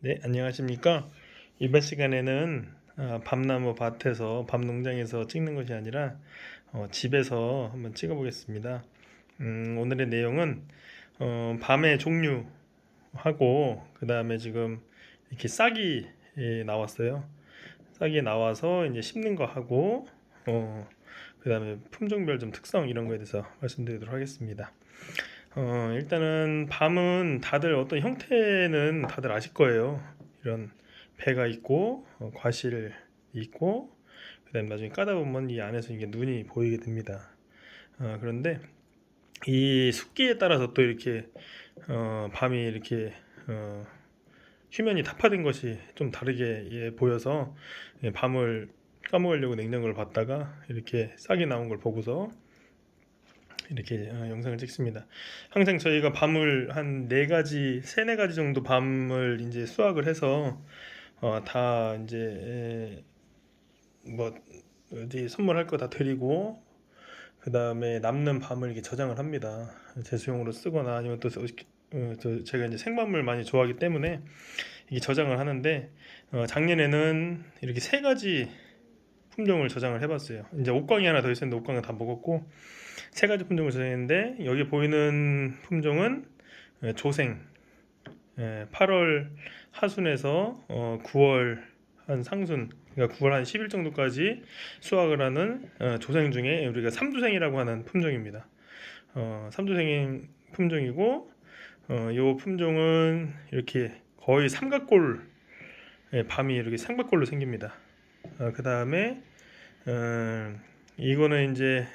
네, 안녕하십니까? 이번 시간에는 밤나무 밭에서 밤농장에서 찍는 것이 아니라 집에서 한번 찍어 보겠습니다. 오늘의 내용은 밤의 종류하고 그 다음에 지금 이렇게 싹이 나왔어요. 싹이 나와서 이제 심는 거 하고 그 다음에 품종별 좀 특성 이런 거에 대해서 말씀드리도록 하겠습니다. 일단은 밤은 다들 어떤 형태는 다들 아실 거예요. 이런 배가 있고 과실이 있고 그다음 나중에 까다 보면 이 안에서 이게 눈이 보이게 됩니다. 그런데 이 습기에 따라서 또 이렇게 밤이 이렇게 휴면이 타파된 것이 좀 다르게 보여서 밤을 까먹으려고 냉장고를 봤다가 이렇게 싹이 나온 걸 보고서 이렇게 영상을 찍습니다. 항상 저희가 밤을 한 네 가지, 세네 가지 정도 밤을 이제 수확을 해서 다 이제 뭐 어디 선물할 거 다 드리고 그 다음에 남는 밤을 이렇게 저장을 합니다. 제수용으로 쓰거나 아니면 또 제가 이제 생밤을 많이 좋아하기 때문에 이게 저장을 하는데 작년에는 이렇게 세 가지 품종을 저장을 해봤어요. 이제 옥광이 하나 더 있었는데 옥광은 다 먹었고 세 가지 품종을 저장했는데 여기 보이는 품종은 조생 8월 하순에서 9월 한 상순 그러니까 9월 한 10일 정도까지 수확을 하는 조생 중에 우리가 삼두생이라고 하는 품종입니다. 삼두생 품종이고 이 품종은 이렇게 거의 삼각골 밤이 이렇게 삼각골로 생깁니다. 그 다음에 이거는 이제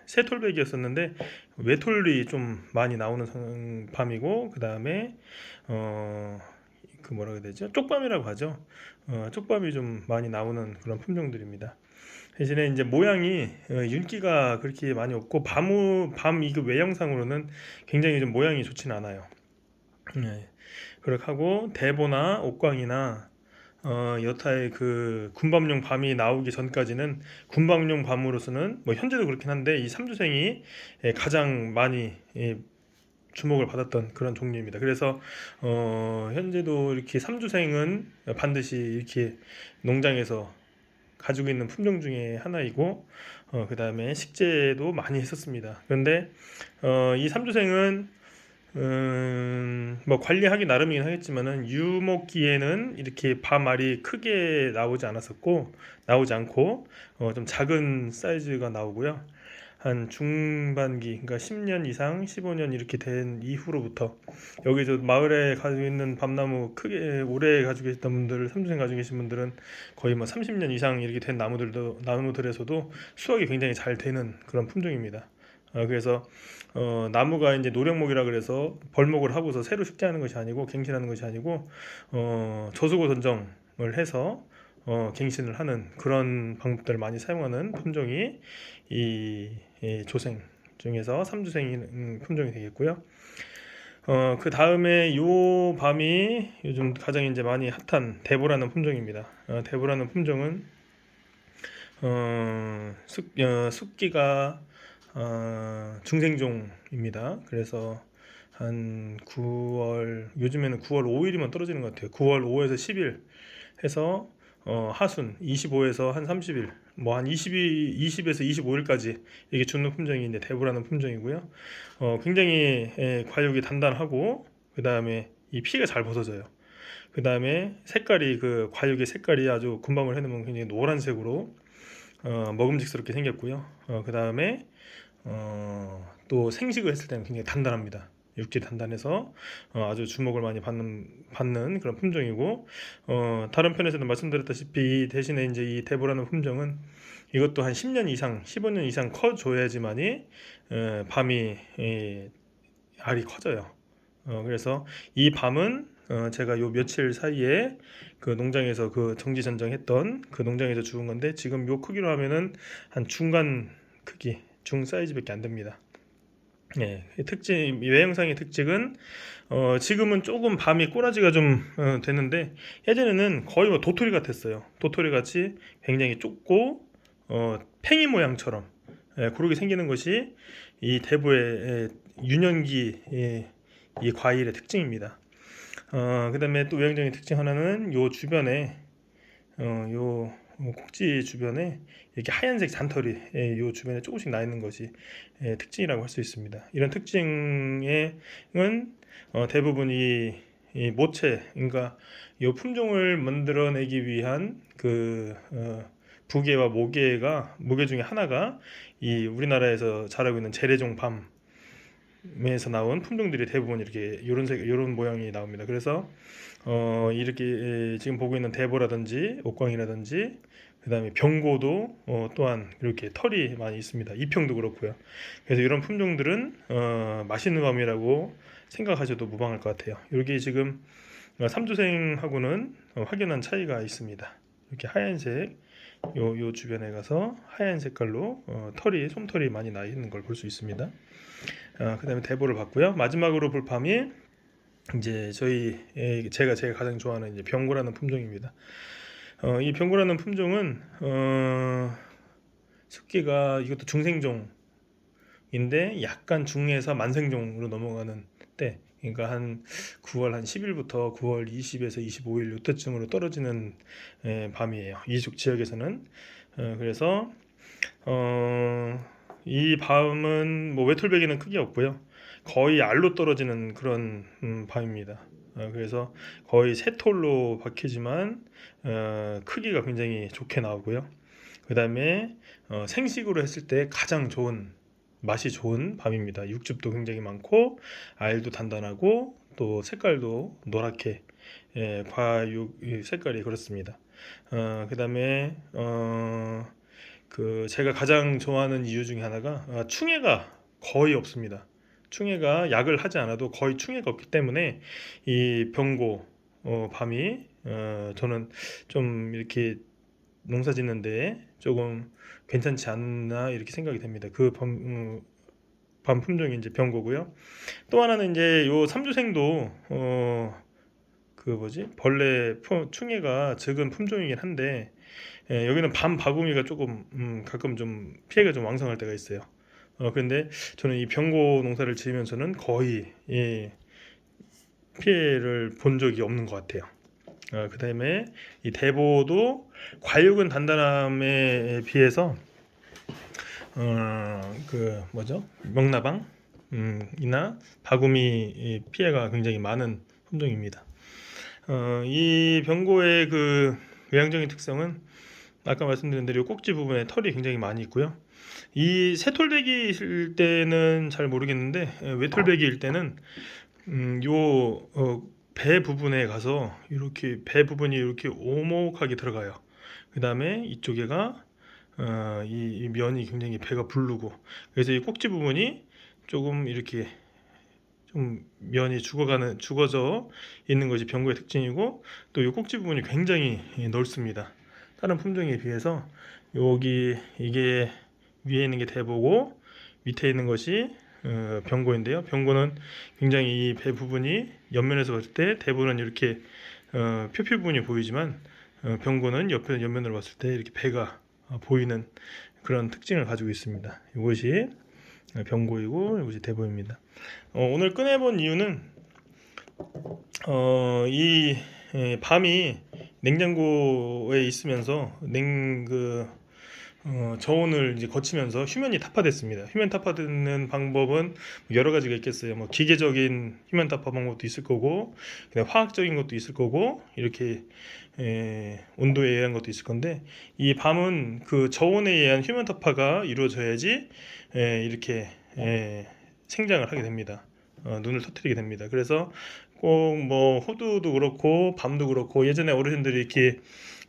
새톨백이었었는데 외톨이 좀 많이 나오는 밤이고 그 다음에 그 뭐라 해야 되죠? 쪽밤이라고 하죠. 쪽밤이 좀 많이 나오는 그런 품종들입니다. 대신에 이제 모양이 윤기가 그렇게 많이 없고 밤 이거 외형상으로는 굉장히 좀 모양이 좋진 않아요. 그렇게 하고 대보나 옥광이나 여타의 그 군밤용 밤이 나오기 전까지는 군밤용 밤으로서는 뭐 현재도 그렇긴 한데 이 삼주생이 가장 많이 주목을 받았던 그런 종류입니다. 그래서 현재도 이렇게 삼주생은 반드시 이렇게 농장에서 가지고 있는 품종 중에 하나이고 그 다음에 식재도 많이 했었습니다. 그런데 이 삼주생은 뭐 관리하기 나름이긴 하겠지만은 유목기에는 이렇게 밤알이 크게 나오지 않고 좀 작은 사이즈가 나오고요. 한 중반기, 그러니까 10년 이상, 15년 이렇게 된 이후로부터 여기 저 마을에 가지고 있는 밤나무 크게 오래 가지고 계셨던 분들, 삼주생 가지고 계신 분들은 거의 뭐 30년 이상 이렇게 된 나무들에서도 수확이 굉장히 잘 되는 그런 품종입니다. 그래서 나무가 이제 노령목이라 그래서 벌목을 하고서 새로 식재하는 것이 아니고 갱신하는 것이 아니고 저수고 선정을 해서 갱신을 하는 그런 방법들을 많이 사용하는 품종이 이 조생 중에서 삼주생 품종이 되겠고요. 그 다음에 요 밤이 요즘 가장 이제 많이 핫한 대보라는 품종입니다. 대보라는 품종은 습기가 중생종입니다. 그래서 한 9월 요즘에는 9월 5일이면 떨어지는 것 같아요. 9월 5에서 10일 해서 하순 25에서 한 30일 뭐 한 20에서 25일까지 이게 주는 품종이 이제 대부라는 품종이고요. 굉장히 과육이 단단하고 그 다음에 이 피가 잘 벗어져요. 그 다음에 색깔이 그 과육의 색깔이 아주 금방을 해놓으면 굉장히 노란색으로 먹음직스럽게 생겼고요. 그 다음에 또 생식을 했을 때는 굉장히 단단합니다. 육질이 단단해서 아주 주목을 많이 받는 그런 품종이고 다른 편에서도 말씀드렸다시피 대신에 이제 이 대보라는 품종은 이것도 한 10년 이상, 15년 이상 커줘야지만이 밤이 알이 커져요. 그래서 이 밤은 제가 요 며칠 사이에 그 농장에서 그 정지 전정했던 그 농장에서 주운 건데 지금 요 크기로 하면은 한 중간 크기, 중 사이즈밖에 안 됩니다. 외형상의 특징은 지금은 조금 밤이 꼬라지가 좀 되는데 예전에는 거의 뭐 도토리 같았어요. 도토리 같이 굉장히 좁고 팽이 모양처럼 그렇게 생기는 것이 이 대부의 유년기 이 과일의 특징입니다. 그다음에 또 외형적인 특징 하나는 요 주변에 요 꼭지 주변에 이렇게 하얀색 잔털이 요 주변에 조금씩 나 있는 것이 특징이라고 할 수 있습니다. 이런 특징은 대부분 이 모체, 그러니까 이 품종을 만들어내기 위한 그 부계와 모계 중에 하나가 이 우리나라에서 자라고 있는 재래종 밤에서 나온 품종들이 대부분 이렇게 요런 모양이 나옵니다. 그래서 이렇게 지금 보고 있는 대보라든지 옥광이라든지 그다음에 병고도 또한 이렇게 털이 많이 있습니다. 이평도 그렇고요. 그래서 이런 품종들은 맛있는 밤이라고 생각하셔도 무방할 것 같아요. 여기 지금 삼주생하고는 확연한 차이가 있습니다. 이렇게 하얀색 요 주변에 가서 하얀 색깔로 솜털이 많이 나 있는 걸 볼 수 있습니다. 그다음에 대보를 봤고요. 마지막으로 볼 밤이 이제 제가 가장 좋아하는 이제 병고라는 품종입니다. 이 병고라는 품종은 습기가 이것도 중생종인데 약간 중에서 만생종으로 넘어가는 때, 그러니까 한 9월 한 10일부터 9월 20에서 25일 이때쯤으로 떨어지는 밤이에요. 이쪽 지역에서는. 그래서 이 밤은 뭐 외톨배기는 크게 없고요. 거의 알로 떨어지는 그런 밤입니다. 그래서 거의 세 톨로 박히지만 크기가 굉장히 좋게 나오고요. 그 다음에 생식으로 했을 때 가장 맛이 좋은 밤입니다. 육즙도 굉장히 많고 알도 단단하고 또 색깔도 노랗게 과육 색깔이 그렇습니다. 그 다음에 제가 가장 좋아하는 이유 중에 하나가 충해가 거의 없습니다. 충해가 약을 하지 않아도 거의 충해가 없기 때문에 이 병고 밤이 저는 좀 이렇게 농사 짓는데 조금 괜찮지 않나 이렇게 생각이 됩니다. 밤 품종이 이제 병고고요. 또 하나는 이제 요 삼주생도 충해가 적은 품종이긴 한데 여기는 밤 바구미가 조금 가끔 좀 피해가 좀 왕성할 때가 있어요. 그런데 저는 이 병고 농사를 지으면서는 거의 피해를 본 적이 없는 것 같아요. 그 다음에 이 대보도 과육은 단단함에 비해서 명나방 이나 바구미 피해가 굉장히 많은 품종입니다. 이 병고의 그 외향적인 특성은 아까 말씀드린 대로 꼭지 부분에 털이 굉장히 많이 있고요. 이 새톨배기일 때는 잘 모르겠는데 외톨배기일 때는 배 부분에 가서 이렇게 배 부분이 이렇게 오목하게 들어가요. 그 다음에 이쪽에가 이 면이 굉장히 배가 부르고, 그래서 이 꼭지 부분이 조금 이렇게 좀 면이 죽어져 있는 것이 병고의 특징이고, 또 이 꼭지 부분이 굉장히 넓습니다. 다른 품종에 비해서 이게 위에 있는 게 대보고 밑에 있는 것이 병고인데요. 병고는 굉장히 이 배 부분이 옆면에서 봤을 때 대보는 이렇게 표피 부분이 보이지만 병고는 옆면으로 봤을 때 이렇게 배가 보이는 그런 특징을 가지고 있습니다. 이것이 병고이고 이것이 대보입니다. 오늘 꺼내본 이유는 이 밤이 냉장고에 있으면서 저온을 이제 거치면서 휴면이 타파됐습니다. 휴면 타파되는 방법은 여러 가지가 있겠어요. 뭐 기계적인 휴면 타파 방법도 있을 거고, 그냥 화학적인 것도 있을 거고, 이렇게 온도에 의한 것도 있을 건데, 이 밤은 그 저온에 의한 휴면 타파가 이루어져야지 이렇게 생장을 하게 됩니다. 눈을 터뜨리게 됩니다. 그래서 꼭 뭐 호두도 그렇고 밤도 그렇고 예전에 어르신들이 이렇게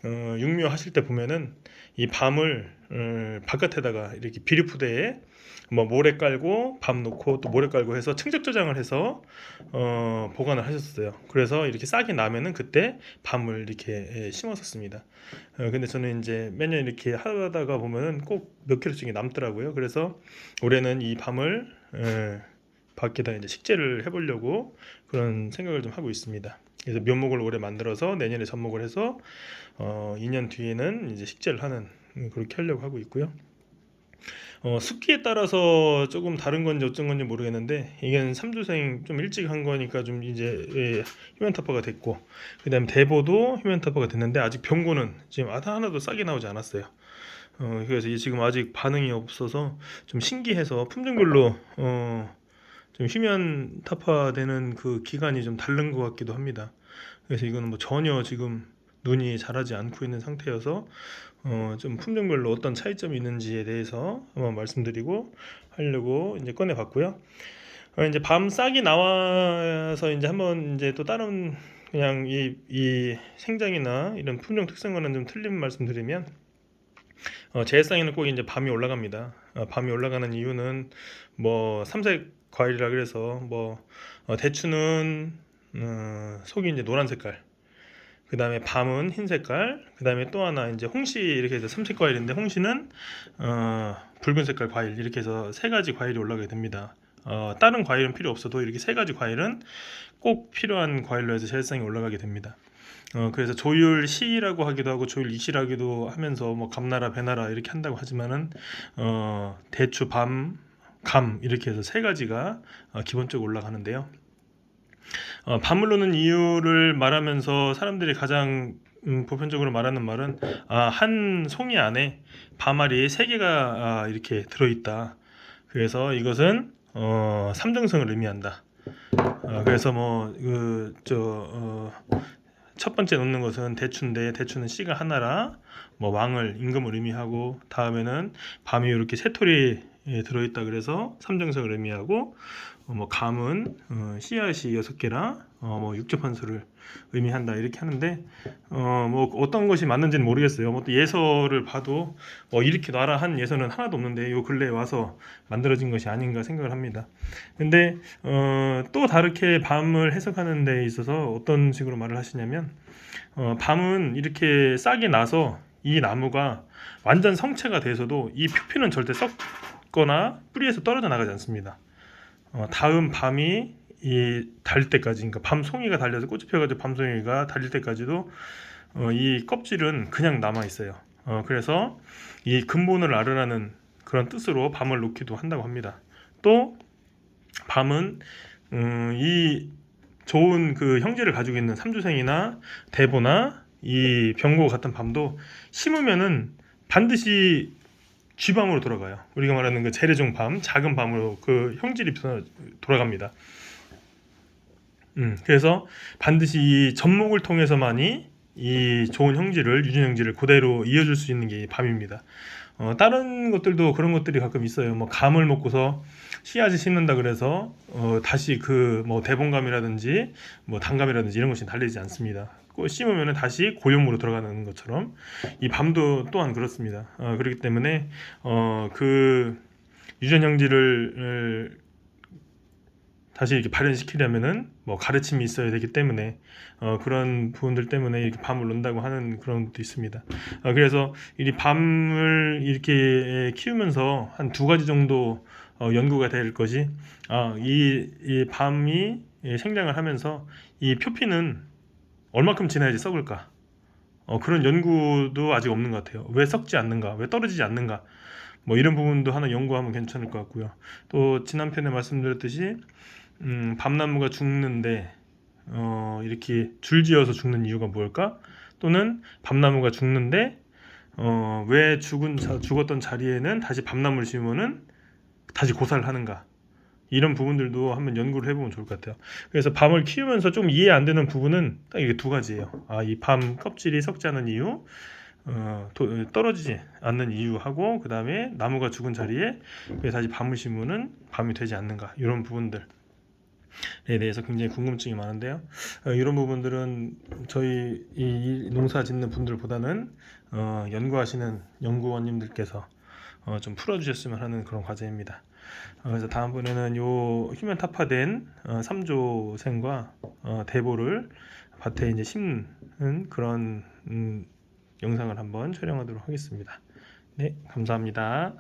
육묘하실 때 보면은 이 밤을 바깥에다가 이렇게 비료푸대에 뭐 모래 깔고 밤 놓고 또 모래 깔고 해서 충적 저장을 해서 보관을 하셨어요. 그래서 이렇게 싹이 나면은 그때 밤을 이렇게 심었었습니다. 근데 저는 이제 매년 이렇게 하다가 보면은 꼭 몇 킬로씩이 남더라고요. 그래서 올해는 이 밤을 밖에다 이제 식재를 해보려고 그런 생각을 좀 하고 있습니다. 그래서 묘목을 올해 만들어서 내년에 접목을 해서 2년 뒤에는 이제 식재를 하는 그렇게 하려고 하고 있고요. 습기에 따라서 조금 다른 건지 어쩐 건지 모르겠는데 이게 삼주생 좀 일찍 한 거니까 좀 이제 휴면타파가 됐고, 그다음에 대보도 휴면타파가 됐는데 아직 병고는 지금 하나도 싹이 나오지 않았어요. 그래서 이게 지금 아직 반응이 없어서 좀 신기해서 품종별로 좀 휴면 타파되는 그 기간이 좀 다른 것 같기도 합니다. 그래서 이거는 뭐 전혀 지금 눈이 자라지 않고 있는 상태여서 좀 품종별로 어떤 차이점이 있는지에 대해서 한번 말씀드리고 하려고 이제 꺼내 봤고요. 이제 밤 싹이 나와서 이제 한번 이제 또 다른 그냥 이 생장이나 이런 품종 특성과는 좀 틀린 말씀드리면, 제해상에는 꼭 이제 밤이 올라갑니다. 밤이 올라가는 이유는 뭐 삼색 과일이라 그래서 뭐 대추는 속이 이제 노란 색깔, 그 다음에 밤은 흰 색깔, 그 다음에 또 하나 이제 홍시 이렇게 해서 삼색 과일인데 홍시는 붉은 색깔 과일, 이렇게 해서 세 가지 과일이 올라가게 됩니다. 다른 과일은 필요 없어도 이렇게 세 가지 과일은 꼭 필요한 과일로 해서 제해상이 올라가게 됩니다. 그래서 조율 C라고 하기도 하고 조율 EC라기도 하면서 뭐 감나라 배나라 이렇게 한다고 하지만은 대추 밤 감 이렇게 해서 세 가지가 기본적으로 올라가는데요. 밤을 노는 이유를 말하면서 사람들이 가장 보편적으로 말하는 말은, 한 송이 안에 밤알이 3개가 이렇게 들어있다. 그래서 이것은 삼등성을 의미한다. 그래서 첫 번째 놓는 것은 대추인데 대추는 씨가 하나라 뭐 왕을 임금을 의미하고, 다음에는 밤이 이렇게 새토리 들어있다 그래서 삼정성을 의미하고, 뭐 감은 씨앗이 6개라 뭐 육접한수를 의미한다 이렇게 하는데, 뭐 어떤 것이 맞는지는 모르겠어요. 뭐 또 예서를 봐도 이렇게 놔라 한 예서는 하나도 없는데 요 근래에 와서 만들어진 것이 아닌가 생각을 합니다. 근데 또 다르게 밤을 해석하는 데 있어서 어떤 식으로 말을 하시냐면, 밤은 이렇게 싹이 나서 이 나무가 완전 성체가 돼서도 이 표피는 절대 썩거나 뿌리에서 떨어져 나가지 않습니다. 다음 밤이 달릴 때까지, 그러니까 밤송이가 달려서 꽃이 펴가지고 밤송이가 달릴 때까지도 이 껍질은 그냥 남아 있어요. 그래서 이 근본을 알으라는 그런 뜻으로 밤을 놓기도 한다고 합니다. 또 밤은 이 좋은 그 형제를 가지고 있는 삼주생이나 대보나 이 병고 같은 밤도 심으면은 반드시 쥐밤으로 돌아가요. 우리가 말하는 그 재래종 밤, 작은 밤으로 그 형질이 돌아갑니다. 그래서 반드시 이 접목을 통해서만이 이 좋은 형질을, 유전 형질을 그대로 이어줄 수 있는 게 밤입니다. 다른 것들도 그런 것들이 가끔 있어요. 뭐 감을 먹고서 씨앗을 심는다 그래서 다시 그 뭐 대봉감이라든지 뭐 단감이라든지 이런 것이 달리지 않습니다. 심으면 다시 고용으로 들어가는 것처럼 이 밤도 또한 그렇습니다. 그렇기 때문에 그 유전 형질을 다시 이렇게 발현시키려면은 뭐 가르침이 있어야 되기 때문에 그런 부분들 때문에 이렇게 밤을 논다고 하는 그런 것도 있습니다. 그래서 이 밤을 이렇게 키우면서 한 2가지 정도 연구가 될 것이, 이 밤이 생장을 하면서 이 표피는 얼마큼 지나야지 썩을까? 그런 연구도 아직 없는 것 같아요. 왜 썩지 않는가? 왜 떨어지지 않는가? 뭐 이런 부분도 하나 연구하면 괜찮을 것 같고요. 또 지난 편에 말씀드렸듯이 밤나무가 죽는데 이렇게 줄지어서 죽는 이유가 뭘까? 또는 밤나무가 죽는데 왜 죽었던 자리에는 다시 밤나무를 심으면은 다시 고사를 하는가? 이런 부분들도 한번 연구를 해보면 좋을 것 같아요. 그래서 밤을 키우면서 좀 이해 안 되는 부분은 딱 이게 2가지예요. 이 밤 껍질이 썩지 않은 이유, 떨어지지 않는 이유하고, 그 다음에 나무가 죽은 자리에 왜 다시 밤을 심으면 밤이 되지 않는가, 이런 부분들에 대해서 굉장히 궁금증이 많은데요. 이런 부분들은 저희 이 농사 짓는 분들보다는 연구하시는 연구원님들께서 좀 풀어주셨으면 하는 그런 과제입니다. 그래서 다음번에는 요 휴면 타파된 3조생과 대보를 밭에 이제 심는 그런 영상을 한번 촬영하도록 하겠습니다. 네, 감사합니다.